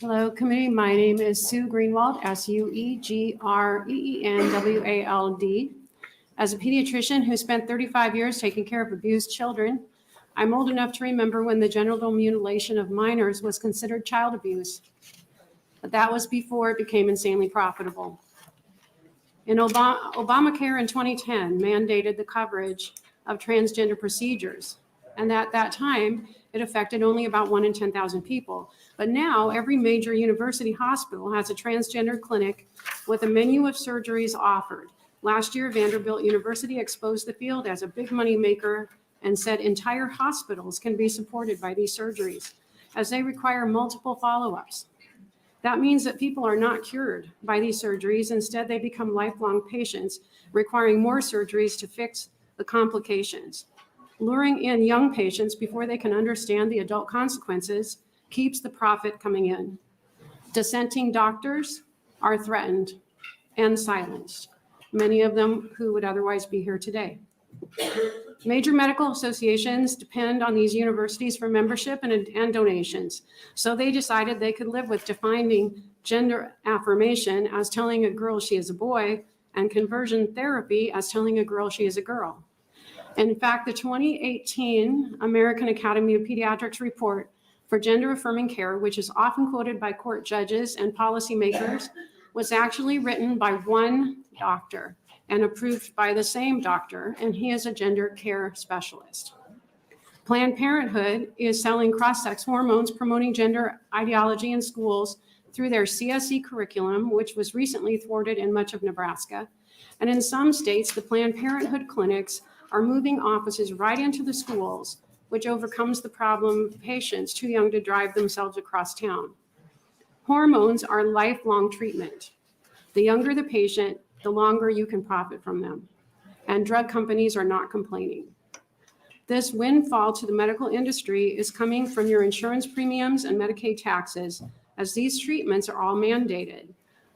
Hello, committee. My name is Sue Greenwald, Suegreenwald. As a pediatrician who spent 35 years taking care of abused children, I'm old enough to remember when the genital mutilation of minors was considered child abuse. But that was before it became insanely profitable. In Obamacare in 2010 mandated the coverage of transgender procedures. And at that time, it affected only about 1 in 10,000 people. But now every major university hospital has a transgender clinic with a menu of surgeries offered. Last year, Vanderbilt University exposed the field as a big money maker and said entire hospitals can be supported by these surgeries as they require multiple follow-ups. That means that people are not cured by these surgeries. Instead, they become lifelong patients requiring more surgeries to fix the complications. Luring in young patients before they can understand the adult consequences keeps the profit coming in. Dissenting doctors are threatened and silenced, many of them who would otherwise be here today. Major medical associations depend on these universities for membership and donations. So they decided they could live with defining gender affirmation as telling a girl she is a boy and conversion therapy as telling a girl she is a girl. In fact, the 2018 American Academy of Pediatrics report for gender affirming care, which is often quoted by court judges and policymakers, was actually written by one doctor and approved by the same doctor, and he is a gender care specialist. Planned Parenthood is selling cross-sex hormones promoting gender ideology in schools through their CSE curriculum, which was recently thwarted in much of Nebraska. And in some states, the Planned Parenthood clinics are moving offices right into the schools, which overcomes the problem of patients too young to drive themselves across town. Hormones are lifelong treatment. The younger the patient, the longer you can profit from them. And drug companies are not complaining. This windfall to the medical industry is coming from your insurance premiums and Medicaid taxes, as these treatments are all mandated.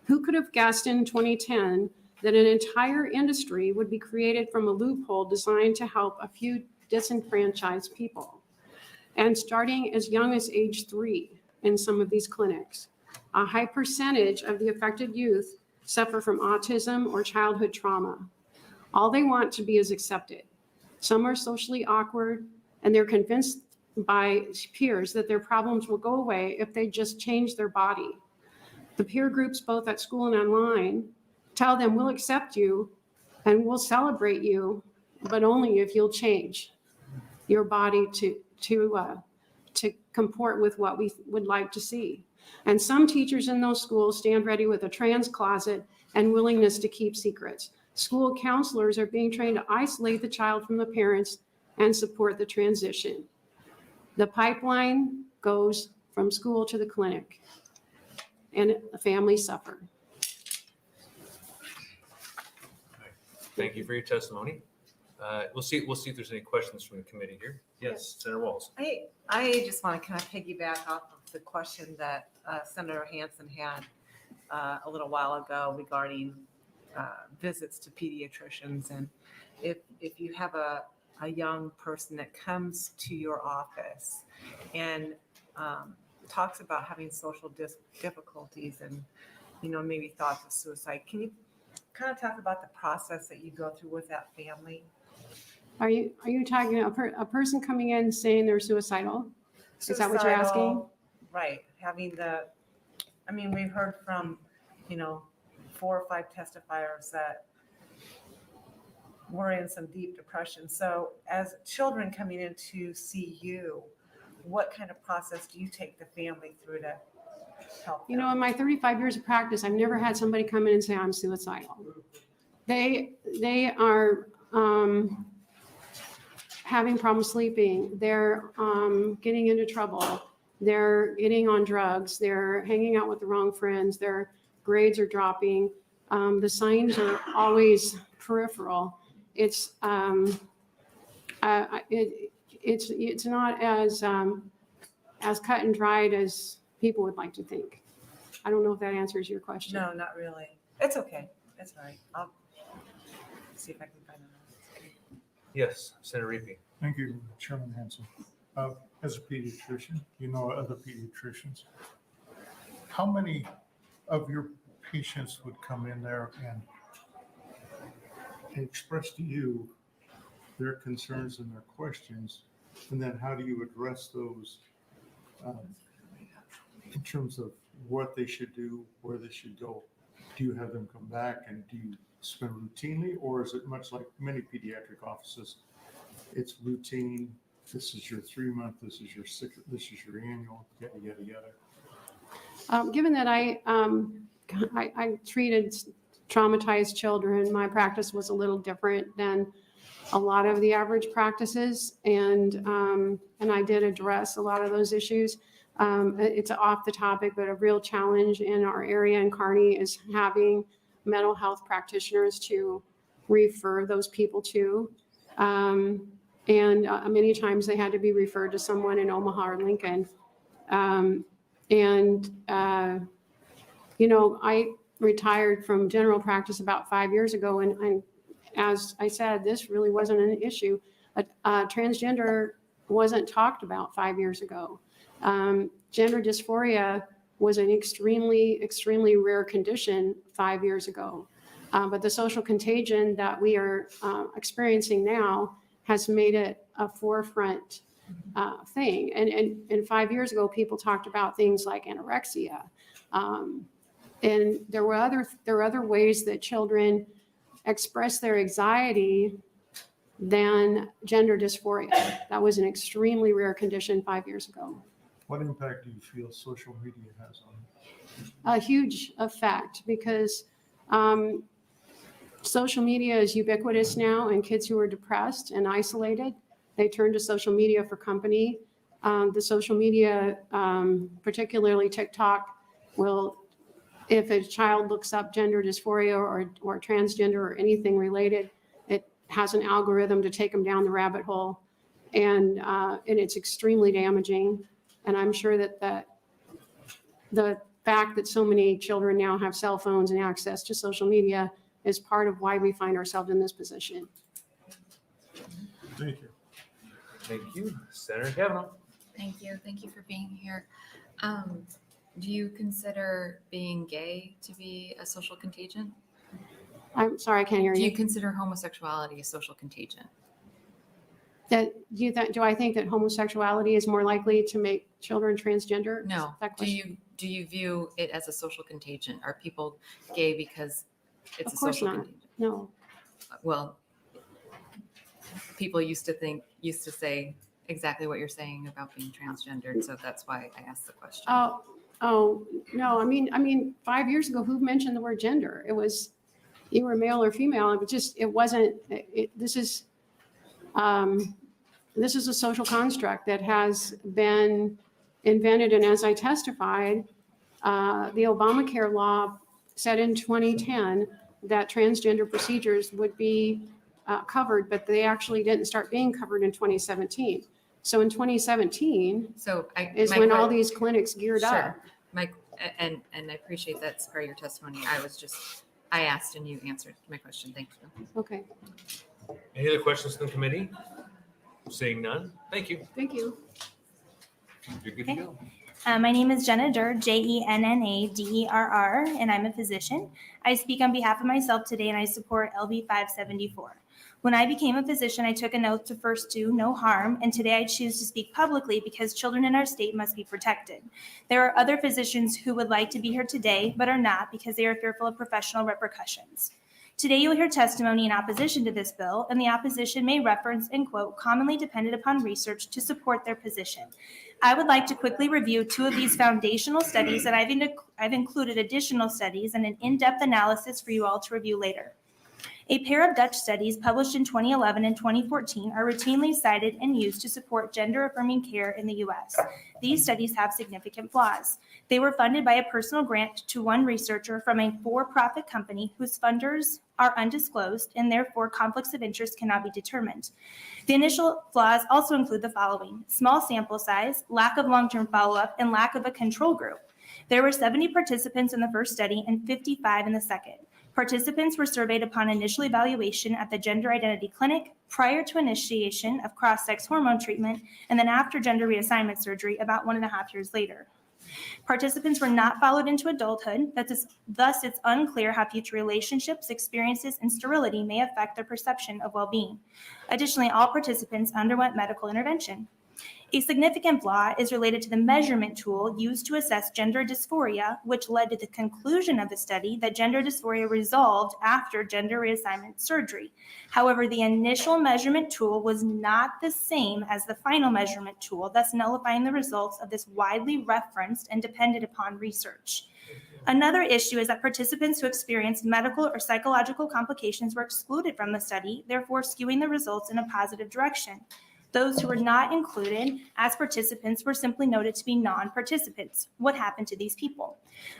Who could have guessed in 2010 that an entire industry would be created from a loophole designed to help a few disenfranchised people? And starting as young as age 3 in some of these clinics, a high percentage of the affected youth suffer from autism or childhood trauma. All they want to be is accepted. Some are socially awkward, and they're convinced by peers that their problems will go away if they just change their body. The peer groups, both at school and online, tell them we'll accept you and we'll celebrate you, but only if you'll change your body to comport with what we would like to see. And some teachers in those schools stand ready with a trans closet and willingness to keep secrets. School counselors are being trained to isolate the child from the parents and support the transition. The pipeline goes from school to the clinic, and the families suffer. Thank you for your testimony. We'll see if there's any questions from the committee here. Yes, Senator Walls. I just want to kind of piggyback off of the question that Senator Hansen had a little while ago regarding visits to pediatricians. And if you have a young person that comes to your office and talks about having social difficulties and, maybe thoughts of suicide, can you kind of talk about the process that you go through with that family? Are you talking a person coming in saying they're suicidal? Is that what you're asking? Right. We've heard from, 4 or 5 testifiers that were in some deep depression. So as children coming in to see you, what kind of process do you take the family through to help them? In my 35 years of practice, I've never had somebody come in and say I'm suicidal. They are having problems sleeping. They're getting into trouble. They're getting on drugs. They're hanging out with the wrong friends. Their grades are dropping. The signs are always peripheral. It's not as cut and dried as people would like to think. I don't know if that answers your question. No, not really. It's okay. That's all right. I'll see if I can find another. Yes, Senator Reapy. Thank you, Chairman Hansen. As a pediatrician, you know other pediatricians. how many of your patients would come in there and express to you their concerns and their questions? And then how do you address those in terms of what they should do, where they should go? Do you have them come back and do you spend routinely, or is it much like many pediatric offices? It's routine. This is your 3-month, this is your 6, this is your annual, yada, yada, yada. Given that I treated traumatized children, my practice was a little different than a lot of the average practices, and I did address a lot of those issues. It's off the topic, but a real challenge in our area in Kearney is having mental health practitioners to refer those people to. Many times they had to be referred to someone in Omaha or Lincoln. I retired from general practice about 5 years ago, and as I said, this really wasn't an issue. Transgender wasn't talked about 5 years ago. Gender dysphoria was an extremely, extremely rare condition 5 years ago. But the social contagion that we are experiencing now has made it a forefront thing. And 5 years ago, people talked about things like anorexia. And there were other ways that children express their anxiety than gender dysphoria. That was an extremely rare condition 5 years ago. What impact do you feel social media has on it? A huge effect, because social media is ubiquitous now, and kids who are depressed and isolated, they turn to social media for company. The social media, particularly TikTok, will, if a child looks up gender dysphoria or transgender or anything related, it has an algorithm to take them down the rabbit hole, and it's extremely damaging. And I'm sure that the fact that so many children now have cell phones and access to social media is part of why we find ourselves in this position. Thank you. Thank you. Senator Kavanaugh. Thank you. Thank you for being here. Do you consider being gay to be a social contagion? I'm sorry, I can't hear Do you. you consider homosexuality a social contagion? Do I think that homosexuality is more likely to make children transgender? No. That Do question? you view it as a social contagion? Are people gay because it's Of a course social not. contagion? No. Well, people used to say exactly what you're saying about being transgendered, so that's why I asked the question. Oh, no. I mean, 5 years ago, who mentioned the word gender? It was, you were male or female. This is a social construct that has been invented. And as I testified, the Obamacare law said in 2010 that transgender procedures would be covered, but they actually didn't start being covered in 2017. So in 2017 So is when all these clinics geared up. Sure. And I appreciate that's part of your testimony. I asked and you answered my question. Thank you. Okay, Any other questions from the committee? Seeing none. Thank you. thank you. You're good to go. My name is Jenna Derr, Jenna Derr, and I'm a physician. I speak on behalf of myself today, and I support LB 574. When I became a physician, I took an oath to first do no harm, and today I choose to speak publicly because children in our state must be protected. There are other physicians who would like to be here today, but are not because they are fearful of professional repercussions. Today, you will hear testimony in opposition to this bill, and the opposition may reference and quote commonly dependent upon research to support their position. I would like to quickly review two of these foundational studies, and I've included additional studies and an in-depth analysis for you all to review later. A pair of Dutch studies published in 2011 and 2014 are routinely cited and used to support gender-affirming care in the U.S. These studies have significant flaws. They were funded by a personal grant to one researcher from a for-profit company whose funders are undisclosed, and therefore conflicts of interest cannot be determined. The initial flaws also include the following: small sample size, lack of long-term follow-up, and lack of a control group. There were 70 participants in the first study and 55 in the second. Participants were surveyed upon initial evaluation at the gender identity clinic, prior to initiation of cross-sex hormone treatment, and then after gender reassignment surgery about 1.5 years later. Participants were not followed into adulthood, thus it's unclear how future relationships, experiences, and sterility may affect their perception of well-being. Additionally, all participants underwent medical intervention. A significant flaw is related to the measurement tool used to assess gender dysphoria, which led to the conclusion of the study that gender dysphoria resolved after gender reassignment surgery. However, the initial measurement tool was not the same as the final measurement tool, thus nullifying the results of this widely referenced and depended upon research. Another issue is that participants who experienced medical or psychological complications were excluded from the study, therefore skewing the results in a positive direction. Those who were not included as participants were simply noted to be non-participants. What happened to these people?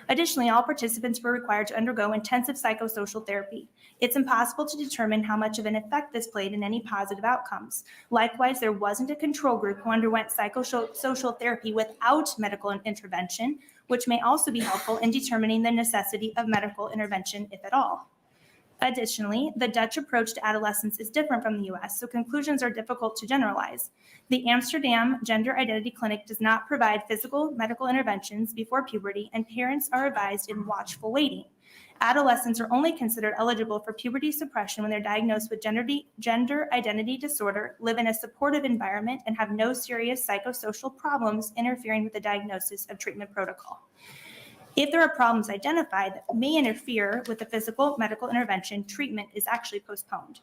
Additionally, all participants were required to undergo intensive psychosocial therapy. It's impossible to determine how much of an effect this played in any positive outcomes. Likewise, there wasn't a control group who underwent psychosocial therapy without medical intervention, which may also be helpful in determining the necessity of medical intervention, if at all. Additionally, the Dutch approach to adolescence is different from the US, so conclusions are difficult to generalize. The Amsterdam Gender Identity Clinic does not provide physical medical interventions before puberty, and parents are advised in watchful waiting. Adolescents are only considered eligible for puberty suppression when they're diagnosed with gender identity disorder, live in a supportive environment, and have no serious psychosocial problems interfering with the diagnosis of treatment protocol. If there are problems identified that may interfere with the physical medical intervention, treatment is actually postponed.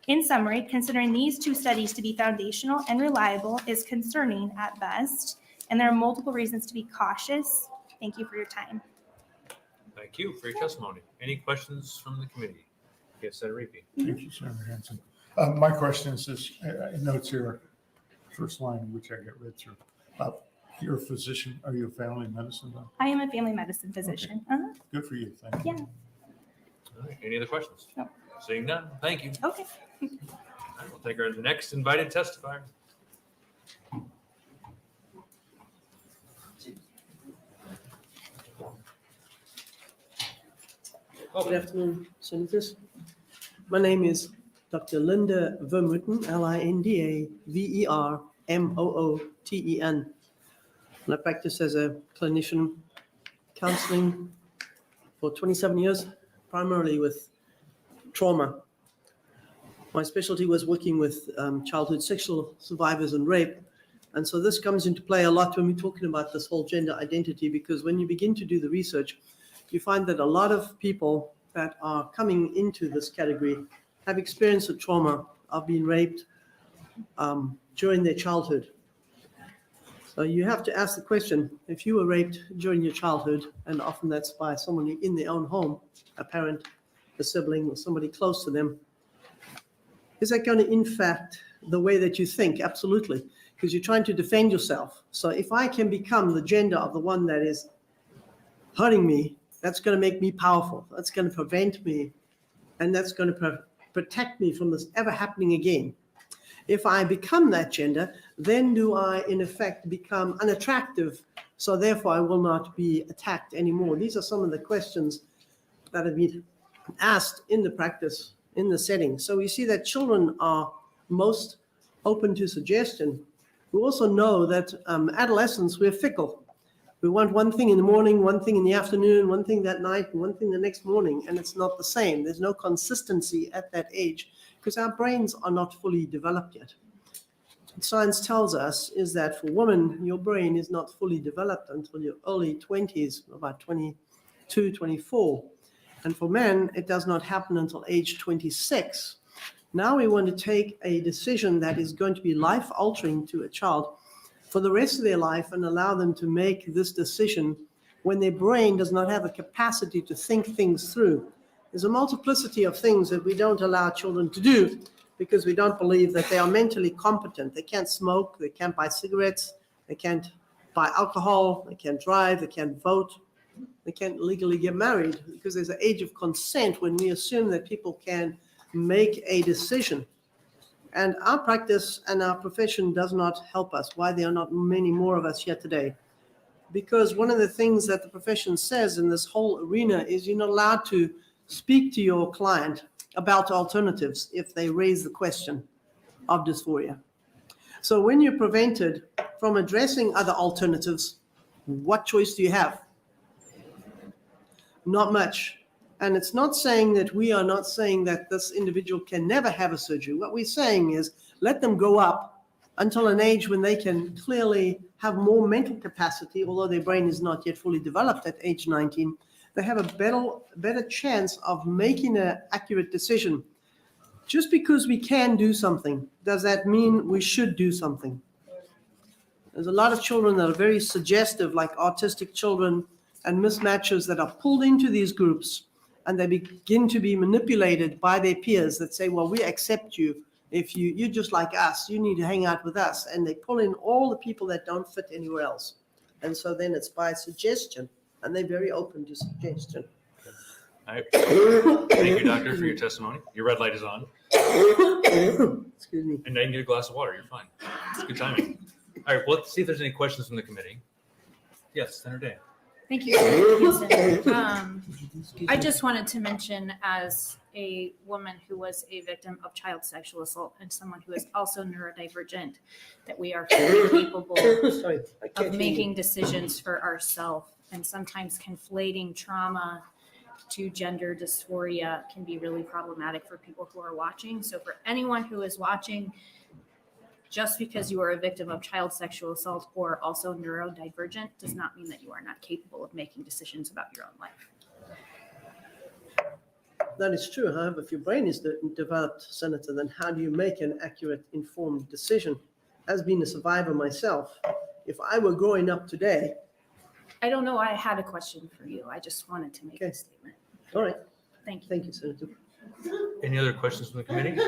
In summary, considering these two studies to be foundational and reliable is concerning at best, and there are multiple reasons to be cautious. Thank you for your time. Thank you for your testimony. Any questions from the committee? Yes, Senator Reapy. Thank you, Senator Hanson. My question is this, notes here, first line, which I get read through. You're a physician, are you a family medicine doctor? I am a family medicine physician. Good for you, thank you. Yeah. All right, any other questions? No. Seeing none, thank you. Okay. All right, we'll take our next invited testifier. Good afternoon, Senators. My name is Dr. Linda Vermooten, LindaVermooten. And I practice as a clinician counseling for 27 years, primarily with trauma. My specialty was working with childhood sexual survivors and rape. And so this comes into play a lot when we're talking about this whole gender identity, because when you begin to do the research, you find that a lot of people that are coming into this category have experienced the trauma of being raped during their childhood. So you have to ask the question, if you were raped during your childhood, and often that's by someone in their own home, a parent, a sibling, or somebody close to them, is that going to impact the way that you think? Absolutely, because you're trying to defend yourself. So if I can become the gender of the one that is hurting me, that's going to make me powerful. That's going to prevent me, and that's going to protect me from this ever happening again. If I become that gender, then do I, in effect, become unattractive? So therefore, I will not be attacked anymore. These are some of the questions that have been asked in the practice, in the setting. So we see that children are most open to suggestion. We also know that adolescents, we're fickle. We want one thing in the morning, one thing in the afternoon, one thing that night, and one thing the next morning, and it's not the same. There's no consistency at that age because our brains are not fully developed yet. What science tells us is that for women, your brain is not fully developed until your early 20s, about 22, 24. And for men, it does not happen until age 26. Now we want to take a decision that is going to be life-altering to a child for the rest of their life and allow them to make this decision when their brain does not have a capacity to think things through. There's a multiplicity of things that we don't allow children to do because we don't believe that they are mentally competent. They can't smoke, they can't buy cigarettes, they can't buy alcohol, they can't drive, they can't vote, they can't legally get married because there's an age of consent when we assume that people can make a decision. And our practice and our profession does not help us. Why there are not many more of us here today? Because one of the things that the profession says in this whole arena is you're not allowed to speak to your client about alternatives if they raise the question of dysphoria. So when you're prevented from addressing other alternatives, what choice do you have? Not much. And it's not saying that we are not saying that this individual can never have a surgery. What we're saying is let them go up until an age when they can clearly have more mental capacity, although their brain is not yet fully developed at age 19. They have a better chance of making an accurate decision. Just because we can do something, does that mean we should do something? There's a lot of children that are very suggestive, like autistic children and mismatches that are pulled into these groups, and they begin to be manipulated by their peers that say, well, we accept you. If you're just like us, you need to hang out with us. And they pull in all the people that don't fit anywhere else. And so then it's by suggestion, and they're very open to suggestion. All right. Thank you, doctor, for your testimony. Your red light is on. Excuse me. And now you can get a glass of water. You're fine. It's good timing. All right, well, let's see if there's any questions from the committee. Yes, Senator Day. Thank you, Senator Houston. I just wanted to mention, as a woman who was a victim of child sexual assault and someone who is also neurodivergent, that we are fully capable Sorry, I can't of hear making you. decisions for ourselves, and sometimes conflating trauma to gender dysphoria can be really problematic for people who are watching. So for anyone who is watching, just because you are a victim of child sexual assault or also neurodivergent does not mean that you are not capable of making decisions about your own life. That is true. However, if your brain is developed, Senator, then how do you make an accurate, informed decision? As being a survivor myself, if I were growing up today, I don't know. I had a question for you. I just wanted to make Okay. a statement. all right, Thank you. thank you, Senator. Any other questions from the committee?